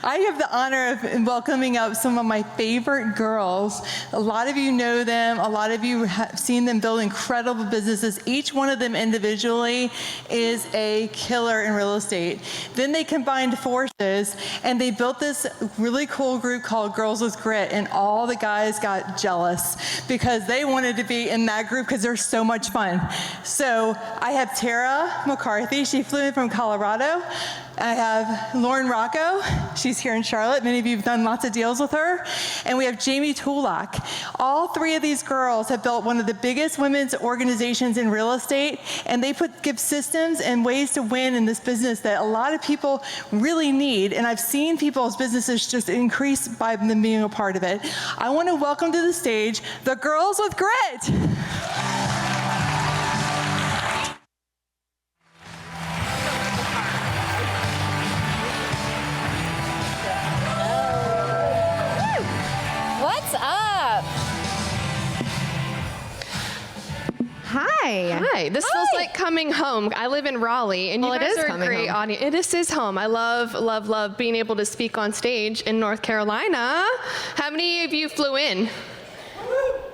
I have the honor of welcoming up some of my favorite girls. A lot of you know them. A lot of you have seen them build incredible businesses. Each one of them individually is a killer in real estate. Then they combined forces and they built this really cool group called Girls with Grit, and all the guys got jealous because they wanted to be in that group because they're so much fun. So I have Tara McCarthy. She flew in from Colorado. I have Lauren Rocco. She's here in Charlotte. Many of you have done lots of deals with her. And we have Jamie Tulak. All three of these girls have built one of the biggest women's organizations in real estate, and they give systems and ways to win in this business that a lot of people really need. And I've seen people's businesses just increase by them being a part of it. I want to welcome to the stage the Girls with Grit. Hi. This feels like coming home. I live in Raleigh, and you guys are a great audience. This is home. I love being able to speak on stage in North Carolina. How many of you flew in?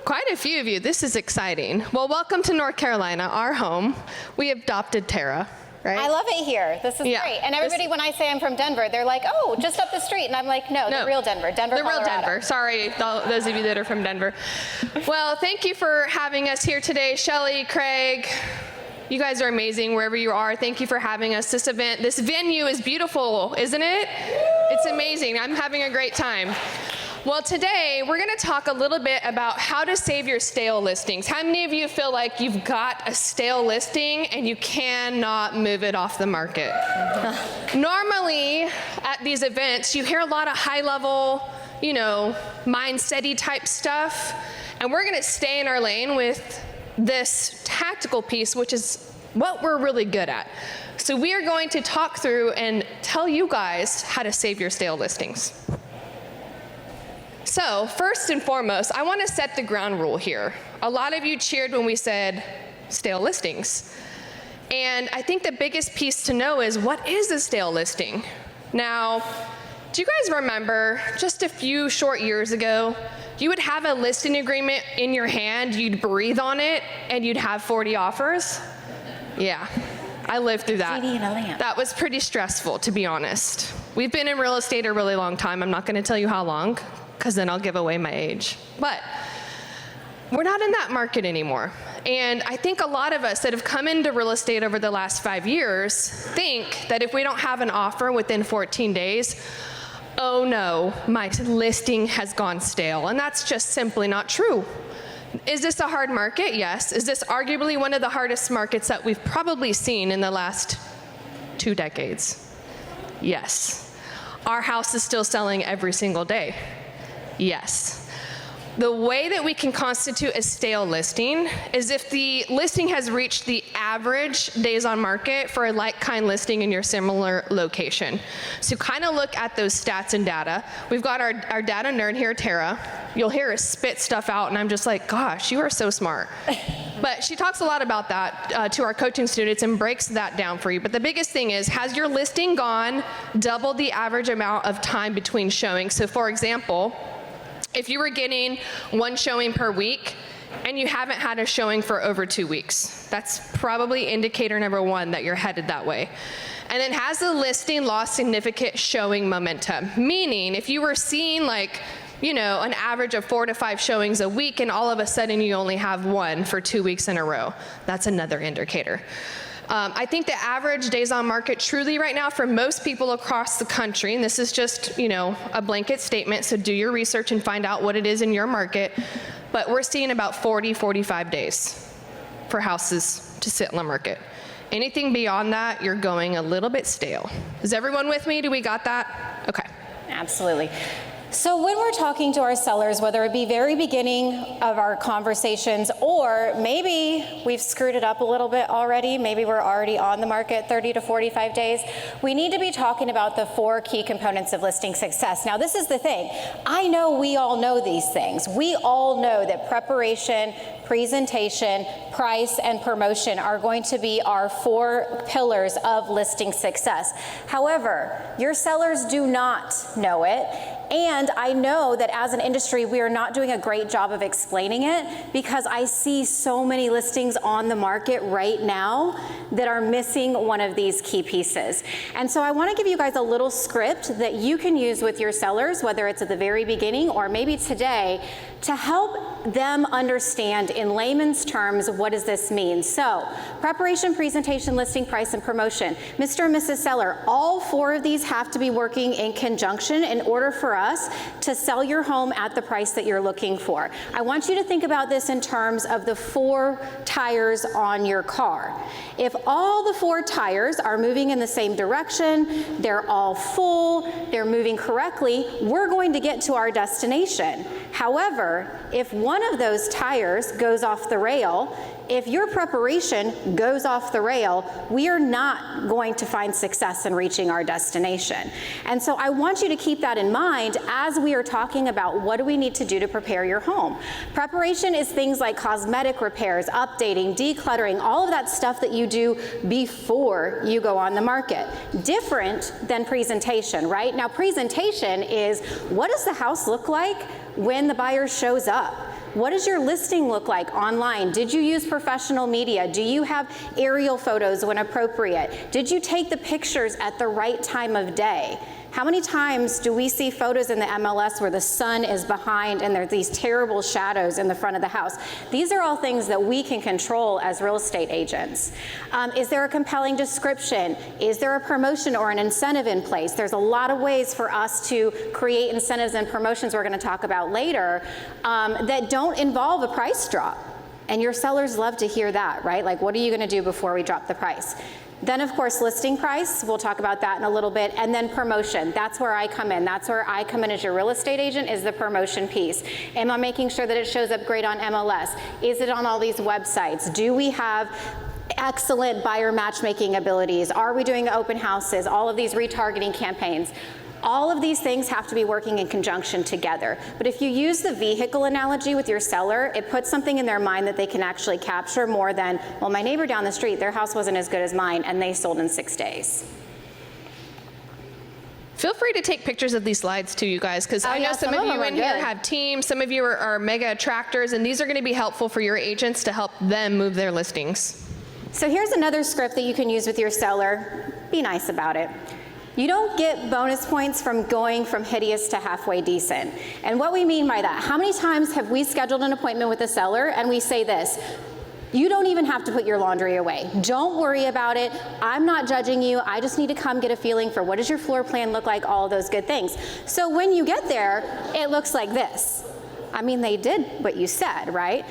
Quite a few of you. This is exciting. Well, welcome to North Carolina, our home. We adopted Tara. Right? I love it here. This is great. And everybody, when I say I'm from Denver, they're like, oh, just up the street. And I'm like, no, the real Denver, Colorado. Real Denver. Sorry, those of you that are from Denver. Well, thank you for having us here today. Shelly, Craig, you guys are amazing wherever you are. Thank you for having us. This event, this venue is beautiful, isn't it? It's amazing. I'm having a great time. Well, today we're going to talk a little bit about how to save your stale listings. How many of you feel like you've got a stale listing and you cannot move it off the market? Normally at these events, you hear a lot of high-level, mindset-y type stuff, and we're going to stay in our lane with this tactical piece, which is what we're really good at. So we are going to talk through and tell you guys how to save your stale listings. So first and foremost, I want to set the ground rule here. A lot of you cheered when we said stale listings. And I think the biggest piece to know is, what is a stale listing? Now, do you guys remember just a few short years ago, you would have a listing agreement in your hand, you'd breathe on it, and you'd have 40 offers? Yeah, I lived through that. That was pretty stressful, to be honest. We've been in real estate a really long time. I'm not going to tell you how long, because then I'll give away my age. But we're not in that market anymore. And I think a lot of us that have come into real estate over the last 5 years think that if we don't have an offer within 14 days, oh no, my listing has gone stale. And that's just simply not true. Is this a hard market? Yes. Is this arguably one of the hardest markets that we've probably seen in the last 2 decades? Yes. Our house is still selling every single day. Yes. The way that we can constitute a stale listing is if the listing has reached the average days on market for a like-kind listing in your similar location. So kind of look at those stats and data. We've got our data nerd here, Tara. You'll hear her spit stuff out, and I'm just like, gosh, you are so smart. But she talks a lot about that to our coaching students and breaks that down for you. But the biggest thing is, has your listing gone double the average amount of time between showings? So for example, if you were getting 1 showing per week and you haven't had a showing for over 2 weeks, that's probably indicator number 1 that you're headed that way. And then, has the listing lost significant showing momentum? Meaning, if you were seeing an average of 4 to 5 showings a week and all of a sudden you only have 1 for 2 weeks in a row, that's another indicator. I think the average days on market truly right now for most people across the country, and this is just, a blanket statement, so do your research and find out what it is in your market, but we're seeing about 40, 45 days for houses to sit in the market. Anything beyond that, you're going a little bit stale. Is everyone with me? Do we got that? Okay. Absolutely. So when we're talking to our sellers, whether it be very beginning of our conversations, or maybe we've screwed it up a little bit already, maybe we're already on the market 30 to 45 days, we need to be talking about the 4 key components of listing success. Now, this is the thing. I know we all know these things. We all know that preparation, presentation, price, and promotion are going to be our 4 pillars of listing success. However, your sellers do not know it, and I know that as an industry, we are not doing a great job of explaining it because I see so many listings on the market right now that are missing one of these key pieces. And so I want to give you guys a little script that you can use with your sellers, whether it's at the very beginning or maybe today, to help them understand in layman's terms, what does this mean? So, preparation, presentation, listing, price, and promotion. Mr. and Mrs. Seller, all 4 of these have to be working in conjunction in order for us to sell your home at the price that you're looking for. I want you to think about this in terms of the 4 tires on your car. If all the 4 tires are moving in the same direction, they're all full, they're moving correctly, we're going to get to our destination. However, if one of those tires goes off the rail, if your preparation goes off the rail, we are not going to find success in reaching our destination. And so I want you to keep that in mind as we are talking about what do we need to do to prepare your home. Preparation is things like cosmetic repairs, updating, decluttering, all of that stuff that you do before you go on the market. Different than presentation, right? Now, presentation is, what does the house look like when the buyer shows up? What does your listing look like online? Did you use professional media? Do you have aerial photos when appropriate? Did you take the pictures at the right time of day? How many times do we see photos in the MLS where the sun is behind and there's these terrible shadows in the front of the house? These are all things that we can control as real estate agents. Is there a compelling description? Is there a promotion or an incentive in place? There's a lot of ways for us to create incentives and promotions we're going to talk about later that don't involve a price drop. And your sellers love to hear that, right? Like, what are you going to do before we drop the price? Then, of course, listing price. We'll talk about that in a little bit. And then promotion. That's where I come in. That's where I come in as your real estate agent, is the promotion piece. Am I making sure that it shows up great on MLS? Is it on all these websites? Do we have excellent buyer matchmaking abilities? Are we doing open houses? All of these retargeting campaigns. All of these things have to be working in conjunction together. But if you use the vehicle analogy with your seller, it puts something in their mind that they can actually capture more than, well, my neighbor down the street, their house wasn't as good as mine, and they sold in 6 days. Feel free to take pictures of these slides too, you guys, because I know some of you in here have teams, some of you are mega attractors, and these are going to be helpful for your agents to help them move their listings. So here's another script that you can use with your seller. Be nice about it. You don't get bonus points from going from hideous to halfway decent. And what we mean by that, how many times have we scheduled an appointment with a seller and we say this, you don't even have to put your laundry away. Don't worry about it. I'm not judging you. I just need to come get a feeling for what does your floor plan look like, all of those good things. So when you get there, it looks like this. I mean, they did what you said, right?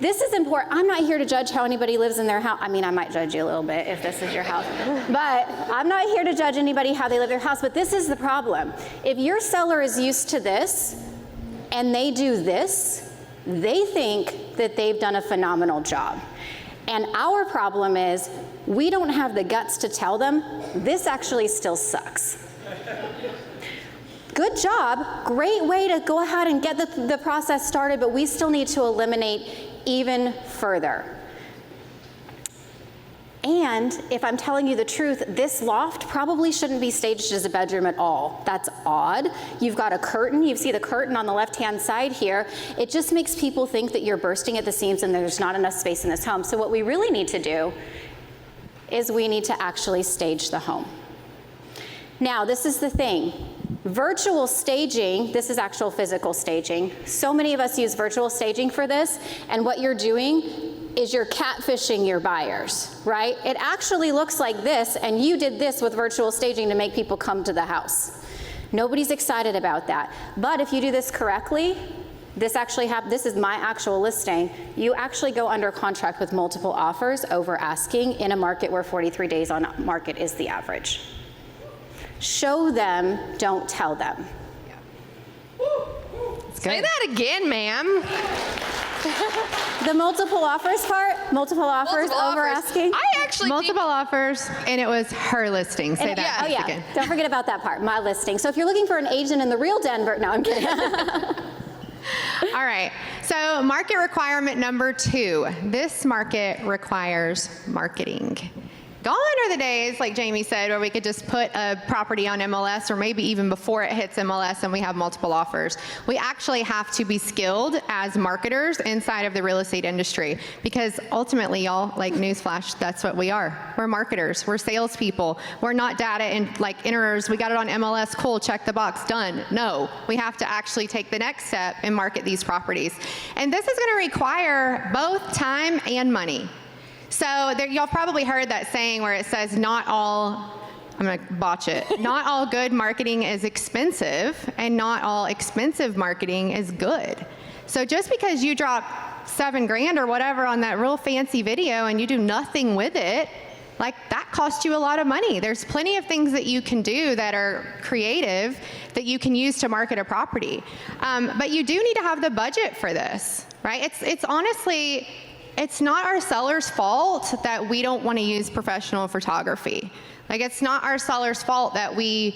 This is important. I'm not here to judge how anybody lives in their house. I mean, I might judge you a little bit if this is your house. But I'm not here to judge anybody how they live their house. But this is the problem. If your seller is used to this and they do this, they think that they've done a phenomenal job. And our problem is we don't have the guts to tell them this actually still sucks. Good job, great way to go ahead and get the process started, but we still need to eliminate even further. And if I'm telling you the truth, this loft probably shouldn't be staged as a bedroom at all. That's odd. You've got a curtain. You see the curtain on the left-hand side here. It just makes people think that you're bursting at the seams and there's not enough space in this home. So what we really need to do is we need to actually stage the home. Now, this is the thing. Virtual staging, this is actual physical staging. So many of us use virtual staging for this, and what you're doing is you're catfishing your buyers, right? It actually looks like this, and you did this with virtual staging to make people come to the house. Nobody's excited about that. But if you do this correctly, this is my actual listing. You actually go under contract with multiple offers over asking in a market where 43 days on market is the average. Show them, don't tell them. Say that again, ma'am. The multiple offers part, multiple offers over asking. I actually multiple offers, and it was her listing. Say that again. Don't forget about that part, my listing. So if you're looking for an agent in the real Denver, no, I'm kidding. All right, so market requirement number 2. This market requires marketing. Gone are the days, like Jamie said, where we could just put a property on MLS, or maybe even before it hits MLS and we have multiple offers. We actually have to be skilled as marketers inside of the real estate industry, because ultimately, y'all, like newsflash, that's what we are. We're marketers. We're salespeople. We're not data and like enterers. We got it on MLS. Cool. Check the box. Done. No, we have to actually take the next step and market these properties. And this is going to require both time and money. So y'all probably heard that saying where it says not all, I'm going to botch it, not all good marketing is expensive, and not all expensive marketing is good. So just because you drop $7,000 or whatever on that real fancy video and you do nothing with it, like that costs you a lot of money. There's plenty of things that you can do that are creative that you can use to market a property. But you do need to have the budget for this, right? It's honestly, it's not our seller's fault that we don't want to use professional photography. Like, it's not our seller's fault that we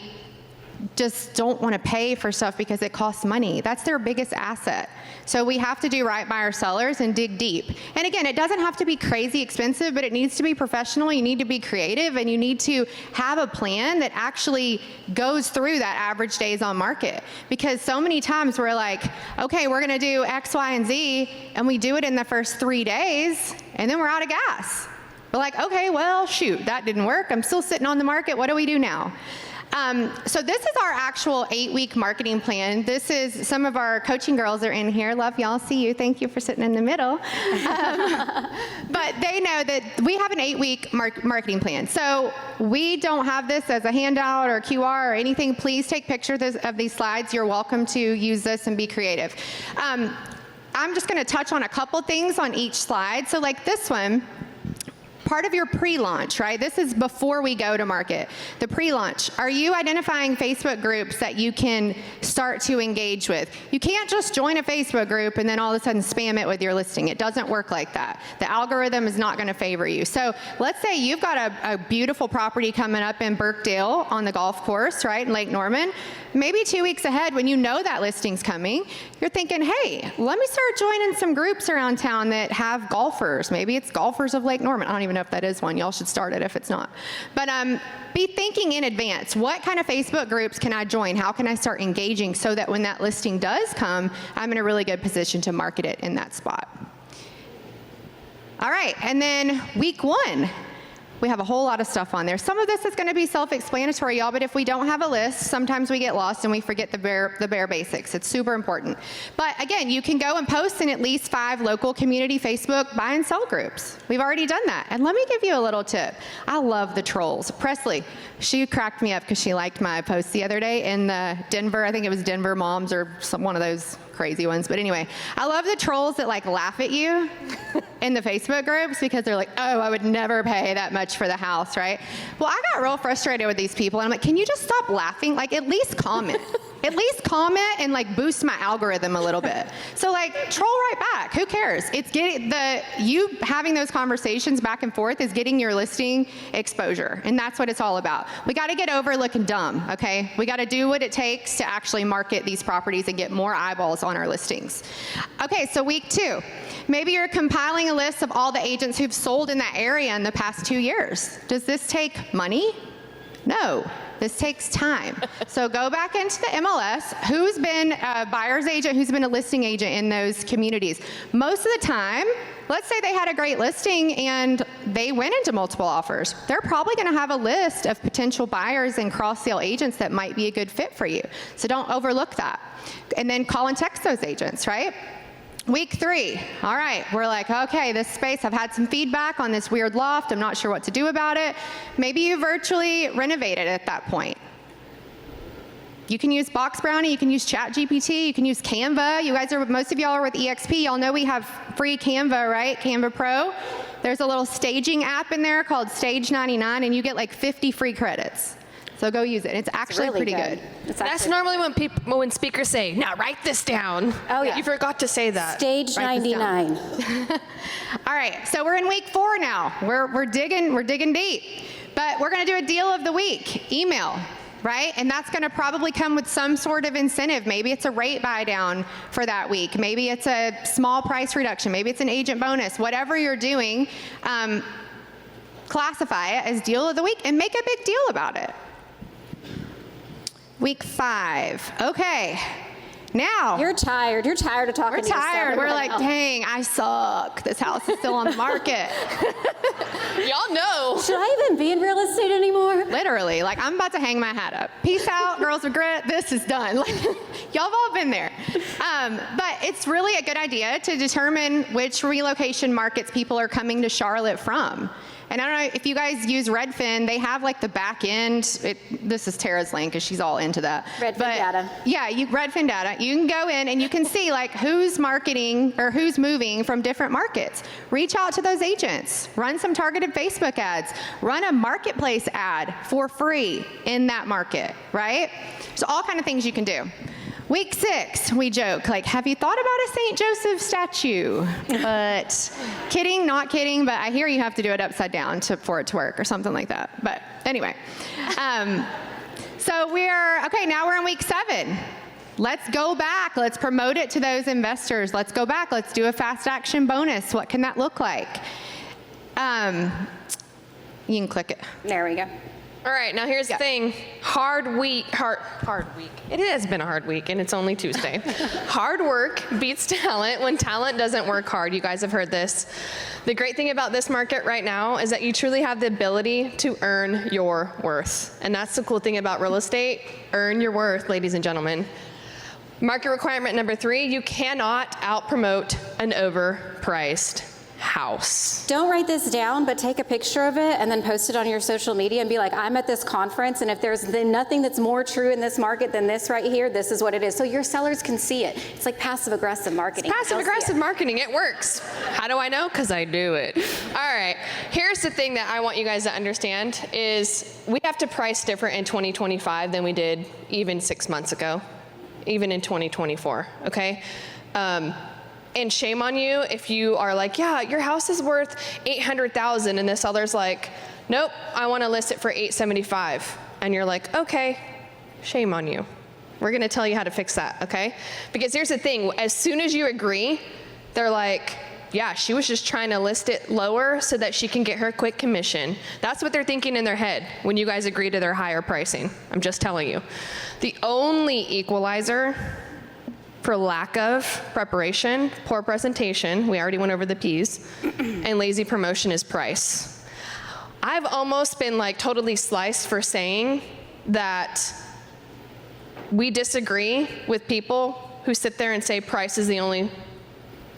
just don't want to pay for stuff because it costs money. That's their biggest asset. So we have to do right by our sellers and dig deep. And again, it doesn't have to be crazy expensive, but it needs to be professional. You need to be creative, and you need to have a plan that actually goes through that average days on market. Because so many times we're like, okay, we're going to do X, Y, and Z, and we do it in the first 3 days, and then we're out of gas. We're like, okay, well, shoot, that didn't work. I'm still sitting on the market. What do we do now? So this is our actual 8-week marketing plan. This is, some of our coaching girls are in here. Love y'all, see you. Thank you for sitting in the middle. But they know that we have an 8-week marketing plan. So we don't have this as a handout or QR or anything. Please take pictures of these slides. You're welcome to use this and be creative. I'm just going to touch on a couple things on each slide. So like this one, part of your pre-launch, right? This is before we go to market. The pre-launch, are you identifying Facebook groups that you can start to engage with? You can't just join a Facebook group and then all of a sudden spam it with your listing. It doesn't work like that. The algorithm is not going to favor you. So let's say you've got a beautiful property coming up in Birkdale on the golf course, right, in Lake Norman. Maybe 2 weeks ahead, when you know that listing's coming, you're thinking, hey, let me start joining some groups around town that have golfers. Maybe it's Golfers of Lake Norman. I don't even know if that is one. Y'all should start it if it's not. But be thinking in advance. What kind of Facebook groups can I join? How can I start engaging so that when that listing does come, I'm in a really good position to market it in that spot? All right, and then week 1. We have a whole lot of stuff on there. Some of this is going to be self-explanatory, y'all, but if we don't have a list, sometimes we get lost and we forget the bare basics. It's super important. But again, you can go and post in at least 5 local community Facebook buy and sell groups. We've already done that. And let me give you a little tip. I love the trolls. Presley, she cracked me up because she liked my post the other day in the Denver, I think it was Denver Moms or one of those crazy ones. But anyway, I love the trolls that like laugh at you in the Facebook groups because they're like, oh, I would never pay that much for the house, right? Well, I got real frustrated with these people, and I'm like, can you just stop laughing? Like, at least comment. At least comment and like boost my algorithm a little bit. So like troll right back. Who cares? It's getting you having those conversations back and forth is getting your listing exposure, and that's what it's all about. We got to get over looking dumb, okay? We got to do what it takes to actually market these properties and get more eyeballs on our listings. Okay, so week 2. Maybe you're compiling a list of all the agents who've sold in that area in the past 2 years. Does this take money? No. This takes time. So go back into the MLS. Who's been a buyer's agent, who's been a listing agent in those communities? Most of the time, let's say they had a great listing and they went into multiple offers. They're probably going to have a list of potential buyers and cross-sale agents that might be a good fit for you. So don't overlook that. And then call and text those agents, right? Week 3, all right, we're like, okay, this space, I've had some feedback on this weird loft, I'm not sure what to do about it. Maybe you virtually renovate it at that point. You can use Box Brownie, you can use ChatGPT, you can use Canva. You guys most of y'all are with EXP, y'all know we have free Canva, right? Canva Pro. There's a little staging app in there called Stage 99, and you get like 50 free credits. So go use it. It's actually really pretty good. That's normally when speakers say, now write this down. Oh, yeah. You forgot to say that. Stage 99. All right, so we're in week 4 now. We're digging deep. But we're going to do a deal of the week. Email. right? And that's going to probably come with some sort of incentive. Maybe it's a rate buy down for that week. Maybe it's a small price reduction. Maybe it's an agent bonus. Whatever you're doing, classify it as deal of the week and make a big deal about it. Week 5. Okay. Now. You're tired. You're tired of talking to yourself. We're tired. We're like, dang, I suck. This house is still on the market. Y'all know. Should I even be in real estate anymore? Literally, like, I'm about to hang my hat up. Peace out, girls with grit. This is done. Like, y'all have all been there. But it's really a good idea to determine which relocation markets people are coming to Charlotte from. And I don't know if you guys use Redfin, they have like the back end. This is Tara's lane because she's all into that. Redfin data. Yeah, Redfin data. You can go in and you can see like who's marketing or who's moving from different markets. Reach out to those agents. Run some targeted Facebook ads. Run a marketplace ad for free in that market, right? So all kind of things you can do. Week 6, we joke, like, have you thought about a St. Joseph statue? But kidding, not kidding, but I hear you have to do it upside down for it to work or something like that. But anyway, so now we're in week 7. Let's go back. Let's promote it to those investors. Let's go back. Let's do a fast action bonus. What can that look like? You can click it. There we go. All right, now here's the thing. Hard week. It has been a hard week, and it's only Tuesday. Hard work beats talent when talent doesn't work hard. You guys have heard this. The great thing about this market right now is that you truly have the ability to earn your worth. And that's the cool thing about real estate. Earn your worth, ladies and gentlemen. Market requirement number 3, you cannot out-promote an overpriced house. Don't write this down, but take a picture of it and then post it on your social media and be like, I'm at this conference, and if there's nothing that's more true in this market than this right here, this is what it is. So your sellers can see it. It's like passive-aggressive marketing. Passive-aggressive marketing, it works. How do I know? Because I do it. All right, here's the thing that I want you guys to understand is we have to price different in 2025 than we did even 6 months ago, even in 2024, okay? And shame on you if you are like, yeah, your house is worth $800,000, and the seller's like, nope, I want to list it for $875,000, and you're like, okay, shame on you. We're going to tell you how to fix that, okay? Because here's the thing: as soon as you agree, they're like, yeah, she was just trying to list it lower so that she can get her quick commission. That's what they're thinking in their head when you guys agree to their higher pricing. I'm just telling you. The only equalizer for lack of preparation, poor presentation, we already went over the P's, and lazy promotion is price. I've almost been like totally sliced for saying that we disagree with people who sit there and say price is the only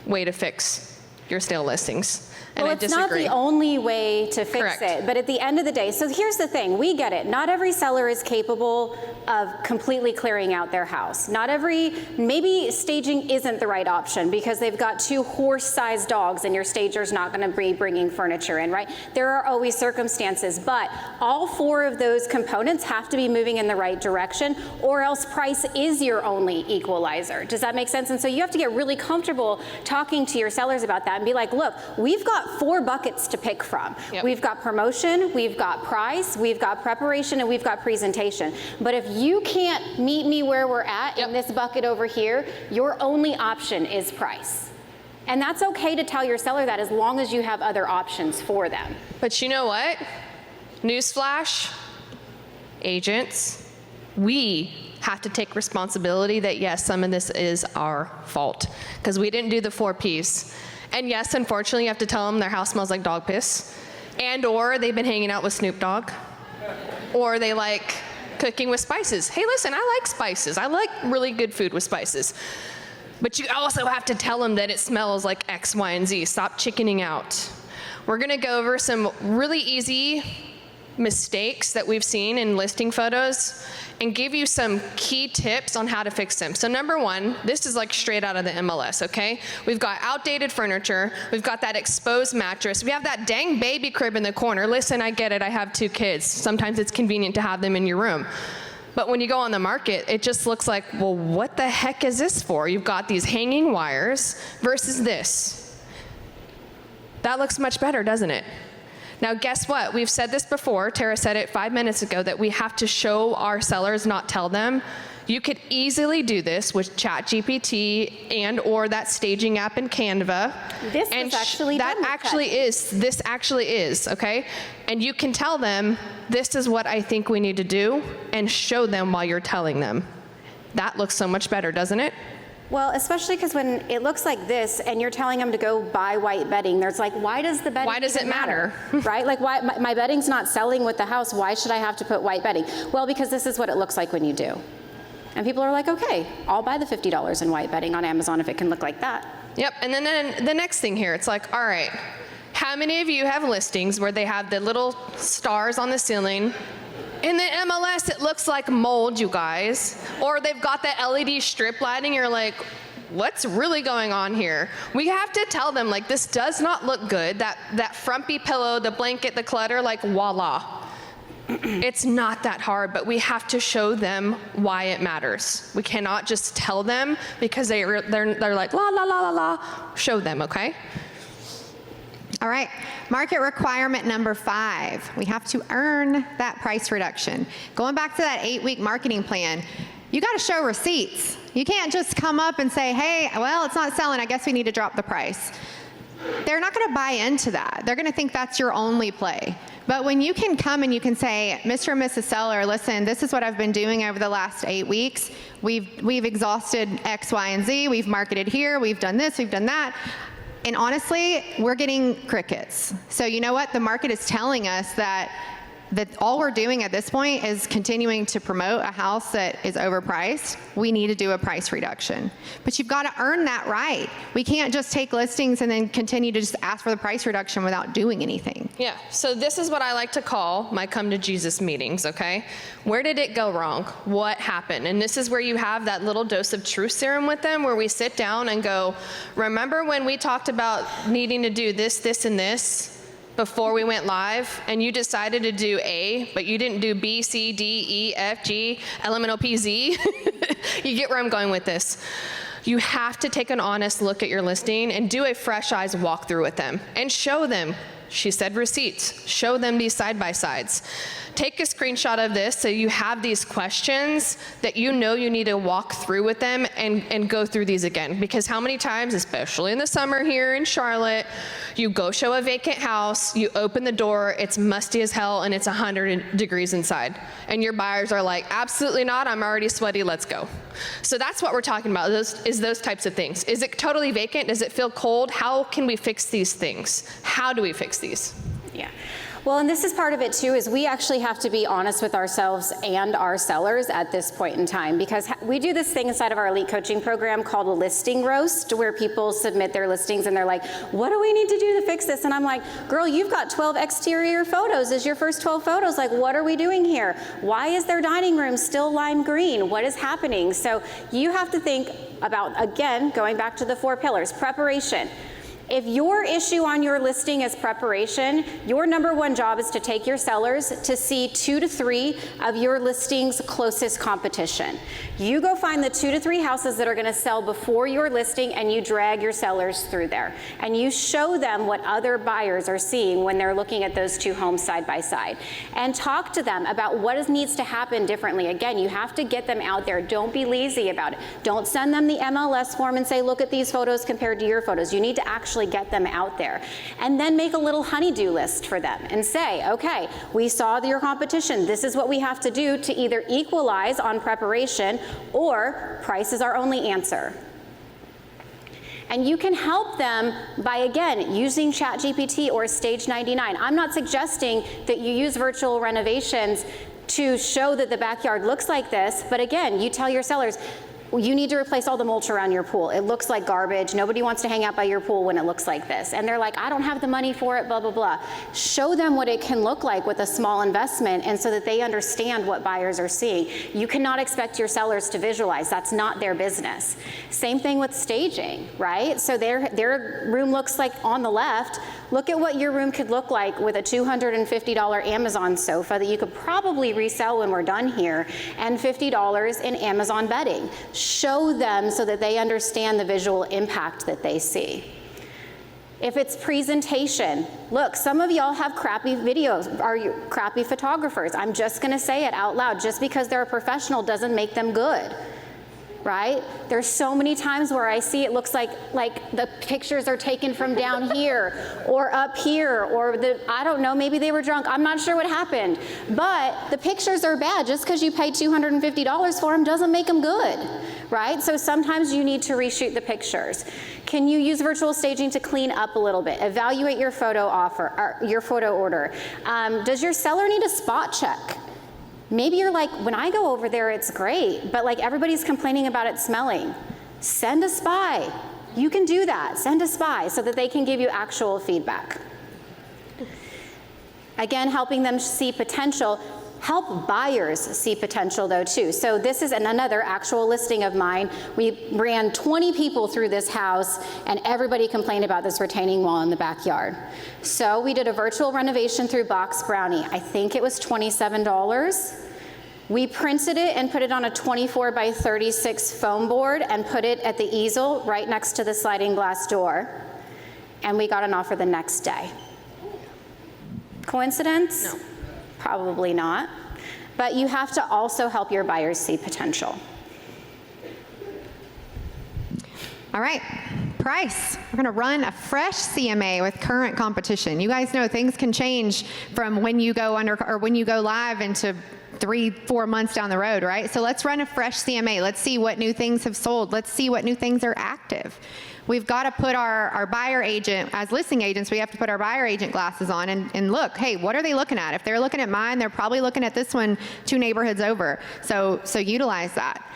way to fix your stale listings. And well, I it's disagree. not the only way to fix Correct. it, but at the end of the day, so here's the thing, we get it. Not every seller is capable of completely clearing out their house. Maybe staging isn't the right option because they've got 2 horse-sized dogs and your stager's not gonna be bringing furniture in, right? There are always circumstances, but all 4 of those components have to be moving in the right direction, or else price is your only equalizer. Does that make sense? And so you have to get really comfortable talking to your sellers about that and be like, look, we've got 4 buckets to pick from. Yep. We've got promotion, we've got price, we've got preparation, and we've got presentation. But if you can't meet me where we're at in this bucket over here, your only option is price. And that's okay to tell your seller that as long as you have other options for them. But you know what? Newsflash, agents, we have to take responsibility that yes, some of this is our fault because we didn't do the 4 P's. And yes, unfortunately, you have to tell them their house smells like dog piss, and or they've been hanging out with Snoop Dogg, or they like cooking with spices. Hey, listen, I like spices. I like really good food with spices. But you also have to tell them that it smells like X, Y, and Z. Stop chickening out. We're gonna go over some really easy mistakes that we've seen in listing photos and give you some key tips on how to fix them. So number 1, this is like straight out of the MLS, okay? We've got outdated furniture, we've got that exposed mattress, we have that dang baby crib in the corner. Listen, I get it, I have 2 kids. Sometimes it's convenient to have them in your room. But when you go on the market, it just looks like, well, what the heck is this for? You've got these hanging wires versus this. That looks much better, doesn't it? Now, guess what? We've said this before. Tara said it 5 minutes ago that we have to show our sellers, not tell them. You could easily do this with ChatGPT and or that staging app in Canva. This was actually done with this actually is, okay? And you can tell them, this is what I think we need to do, and show them while you're telling them. That looks so much better, doesn't it? Well, especially because when it looks like this and you're telling them to go buy white bedding, there's like, why does the bedding Why does it matter? Right? Like, why my bedding's not selling with the house. Why should I have to put white bedding? Well, because this is what it looks like when you do. And people are like, okay, I'll buy the $50 in white bedding on Amazon if it can look like that. Yep, and then the next thing here, it's like, all right, how many of you have listings where they have the little stars on the ceiling? In the MLS, it looks like mold, you guys. Or they've got the LED strip lighting. You're like, what's really going on here? We have to tell them, like, this does not look good. That frumpy pillow, the blanket, the clutter, like, voila. It's not that hard, but we have to show them why it matters. We cannot just tell them because they're like, la, la, la, la, la. Show them, okay? All right, market requirement number 5. We have to earn that price reduction. Going back to that 8-week marketing plan, you got to show receipts. You can't just come up and say, hey, well, it's not selling. I guess we need to drop the price. They're not going to buy into that. They're going to think that's your only play. But when you can come and you can say, Mr. and Mrs. Seller, listen, this is what I've been doing over the last 8 weeks. We've exhausted X, Y, and Z. We've marketed here. We've done this. We've done that. And honestly, we're getting crickets. So you know what? The market is telling us that all we're doing at this point is continuing to promote a house that is overpriced. We need to do a price reduction. But you've got to earn that right. We can't just take listings and then continue to just ask for the price reduction without doing anything. Yeah, so this is what I like to call my come to Jesus meetings, okay? Where did it go wrong? What happened? And this is where you have that little dose of truth serum with them, where we sit down and go, remember when we talked about needing to do this, this, and this before we went live, and you decided to do A, but you didn't do B, C, D, E, F, G, L, M, N, O, P, Z? You get where I'm going with this. You have to take an honest look at your listing and do a fresh eyes walkthrough with them and show them. She said receipts. Show them these side-by-sides. Take a screenshot of this so you have these questions that you know you need to walk through with them and go through these again. Because how many times, especially in the summer here in Charlotte, you go show a vacant house, you open the door, it's musty as hell, and it's 100 degrees inside. And your buyers are like, absolutely not, I'm already sweaty, let's go. So that's what we're talking about, those types of things. Is it totally vacant? Does it feel cold? How can we fix these things? How do we fix these? Yeah. Well, and this is part of it too, is we actually have to be honest with ourselves and our sellers at this point in time, because we do this thing inside of our elite coaching program called a listing roast, where people submit their listings and they're like, what do we need to do to fix this? And I'm like, girl, you've got 12 exterior photos as your first 12 photos. Like, what are we doing here? Why is their dining room still lime green? What is happening? So you have to think about, again, going back to the 4 pillars, preparation. If your issue on your listing is preparation, your number 1 job is to take your sellers to see 2 to 3 of your listing's closest competition. You go find the 2 to 3 houses that are going to sell before your listing, and you drag your sellers through there. And you show them what other buyers are seeing when they're looking at those 2 homes side by side. And talk to them about what needs to happen differently. Again, you have to get them out there. Don't be lazy about it. Don't send them the MLS form and say, look at these photos compared to your photos. You need to actually get them out there. And then make a little honey-do list for them and say, okay, we saw your competition. This is what we have to do to either equalize on preparation, or price is our only answer. And you can help them by, again, using ChatGPT or Stage 99. I'm not suggesting that you use virtual renovations to show that the backyard looks like this, but again, you tell your sellers, you need to replace all the mulch around your pool. It looks like garbage. Nobody wants to hang out by your pool when it looks like this. And they're like, I don't have the money for it, blah, blah, blah. Show them what it can look like with a small investment, and so that they understand what buyers are seeing. You cannot expect your sellers to visualize. That's not their business. Same thing with staging, right? So their room looks like on the left. Look at what your room could look like with a $250 Amazon sofa that you could probably resell when we're done here, and $50 in Amazon bedding. Show them so that they understand the visual impact that they see. If it's presentation, look, some of y'all have crappy videos, are you crappy photographers. I'm just gonna say it out loud. Just because they're a professional doesn't make them good, right? There's so many times where I see it looks like the pictures are taken from down here or up here, or I don't know, maybe they were drunk. I'm not sure what happened, but the pictures are bad. Just because you paid $250 for them doesn't make them good, right? So sometimes you need to reshoot the pictures. Can you use virtual staging to clean up a little bit? Evaluate your photo offer, or your photo order. Does your seller need a spot check? Maybe you're like, when I go over there, it's great, but like everybody's complaining about it smelling. Send a spy. You can do that. Send a spy so that they can give you actual feedback. Again, helping them see potential. Help buyers see potential though too. So this is another actual listing of mine. We ran 20 people through this house and everybody complained about this retaining wall in the backyard. So we did a virtual renovation through Box Brownie. I think it was $27. We printed it and put it on a 24 by 36 foam board and put it at the easel right next to the sliding glass door. And we got an offer the next day. Coincidence? No. Probably not. But you have to also help your buyers see potential. All right, price. We're gonna run a fresh CMA with current competition. You guys know things can change from when you go live into 3-4 months down the road, right? So let's run a fresh CMA. Let's see what new things have sold. Let's see what new things are active. We've got to put our buyer agent, as listing agents, we have to put our buyer agent glasses on and look, hey, what are they looking at? If they're looking at mine, they're probably looking at this one 2 neighborhoods over. So utilize that.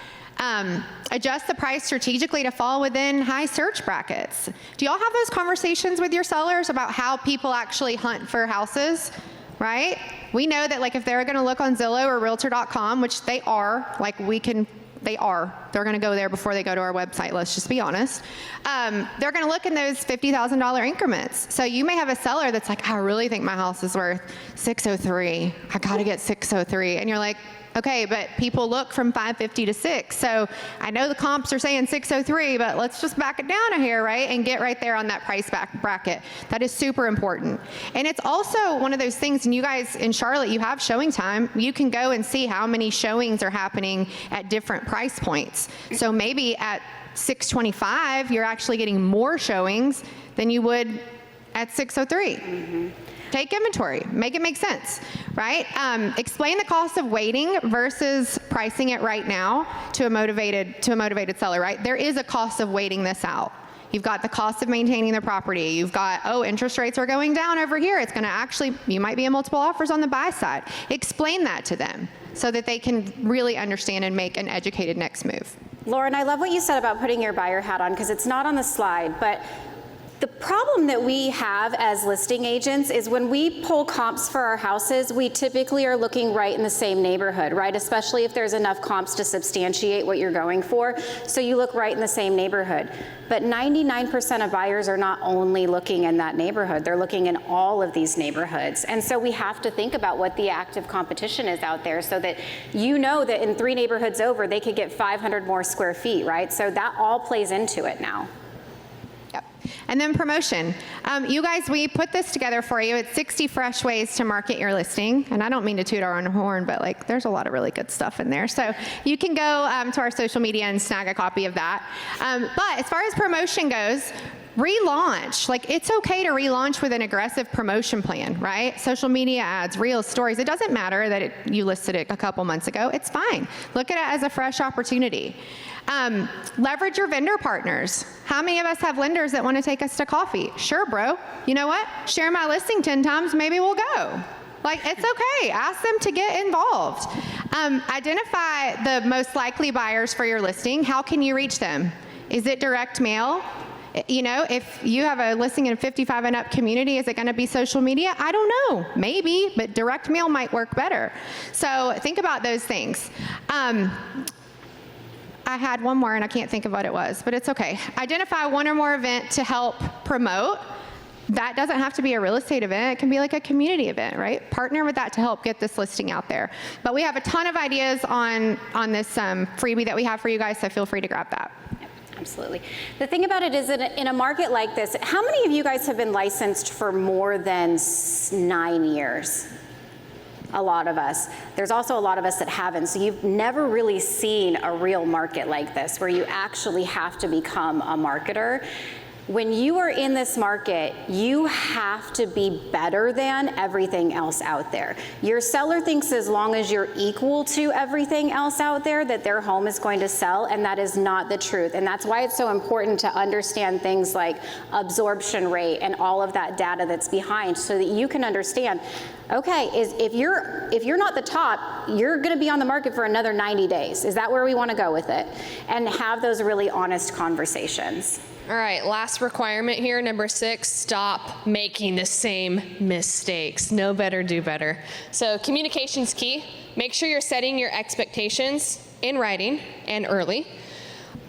Adjust the price strategically to fall within high search brackets. Do y'all have those conversations with your sellers about how people actually hunt for houses, right? We know that like if they're going to look on Zillow or Realtor.com, which they are, like they're going to go there before they go to our website, let's just be honest. They're going to look in those $50,000 increments. So you may have a seller that's like, I really think my house is worth 603. I got to get 603. And you're like, okay, but people look from 550 to 6. So I know the comps are saying 603, but let's just back it down here, right? And get right there on that price bracket. That is super important. And it's also one of those things, and you guys in Charlotte, you have showing time. You can go and see how many showings are happening at different price points. So maybe at 625, you're actually getting more showings than you would at 603. Mm-hmm. Take inventory, make it make sense, right? Explain the cost of waiting versus pricing it right now to a motivated seller, right? There is a cost of waiting this out. You've got the cost of maintaining the property. You've got, oh, interest rates are going down over here. It's gonna actually, you might be in multiple offers on the buy side. Explain that to them so that they can really understand and make an educated next move. Lauren, I love what you said about putting your buyer hat on because it's not on the slide, but the problem that we have as listing agents is when we pull comps for our houses, we typically are looking right in the same neighborhood, right? Especially if there's enough comps to substantiate what you're going for. So you look right in the same neighborhood. But 99% of buyers are not only looking in that neighborhood, they're looking in all of these neighborhoods. And so we have to think about what the active competition is out there so that you know that in 3 neighborhoods over, they could get 500 more square feet, right? So that all plays into it now. And then promotion. You guys, we put this together for you. It's 60 fresh ways to market your listing. And I don't mean to toot our own horn, but like there's a lot of really good stuff in there. So you can go to our social media and snag a copy of that. But as far as promotion goes, relaunch. Like it's okay to relaunch with an aggressive promotion plan, right? Social media ads, reels, stories. It doesn't matter that you listed it a couple months ago. It's fine. Look at it as a fresh opportunity. Leverage your vendor partners. How many of us have lenders that want to take us to coffee? Sure, bro. You know what? Share my listing 10 times, maybe we'll go. Like, it's okay. Ask them to get involved. Identify the most likely buyers for your listing. How can you reach them? Is it direct mail? You know, if you have a listing in a 55 and up community, is it going to be social media? I don't know. Maybe, but direct mail might work better. So think about those things. I had one more and I can't think of what it was, but it's okay. Identify one or more event to help promote. That doesn't have to be a real estate event. It can be like a community event, right? Partner with that to help get this listing out there. But we have a ton of ideas on this freebie that we have for you guys, so feel free to grab that. Absolutely. The thing about it is that in a market like this, how many of you guys have been licensed for more than 9 years? A lot of us. There's also a lot of us that haven't. So you've never really seen a real market like this where you actually have to become a marketer. When you are in this market, you have to be better than everything else out there. Your seller thinks as long as you're equal to everything else out there that their home is going to sell, and that is not the truth. And that's why it's so important to understand things like absorption rate and all of that data that's behind, so that you can understand, okay, if you're not the top, you're going to be on the market for another 90 days. Is that where we want to go with it? And have those really honest conversations. All right, last requirement here, number 6, stop making the same mistakes. Know better, do better. So communication's key. Make sure you're setting your expectations in writing and early.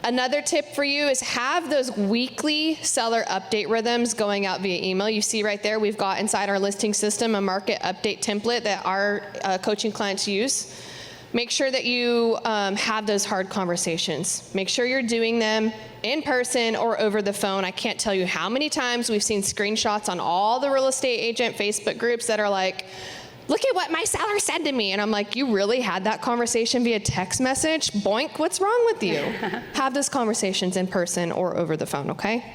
Another tip for you is have those weekly seller update rhythms going out via email. You see right there, we've got inside our listing system a market update template that our coaching clients use. Make sure that you have those hard conversations. Make sure you're doing them in person or over the phone. I can't tell you how many times we've seen screenshots on all the real estate agent Facebook groups that are like, look at what my seller said to me. And I'm like, you really had that conversation via text message? Boink, what's wrong with you? Have those conversations in person or over the phone, okay?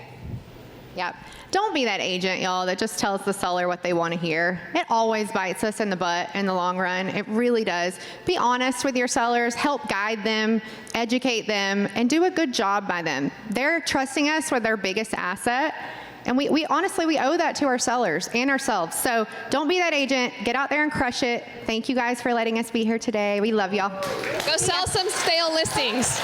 Yep. Don't be that agent, y'all, that just tells the seller what they want to hear. It always bites us in the butt in the long run. It really does. Be honest with your sellers, help guide them, educate them, and do a good job by them. They're trusting us with their biggest asset. And we honestly, we owe that to our sellers and ourselves. So don't be that agent. Get out there and crush it. Thank you guys for letting us be here today. We love y'all. Go sell some stale listings.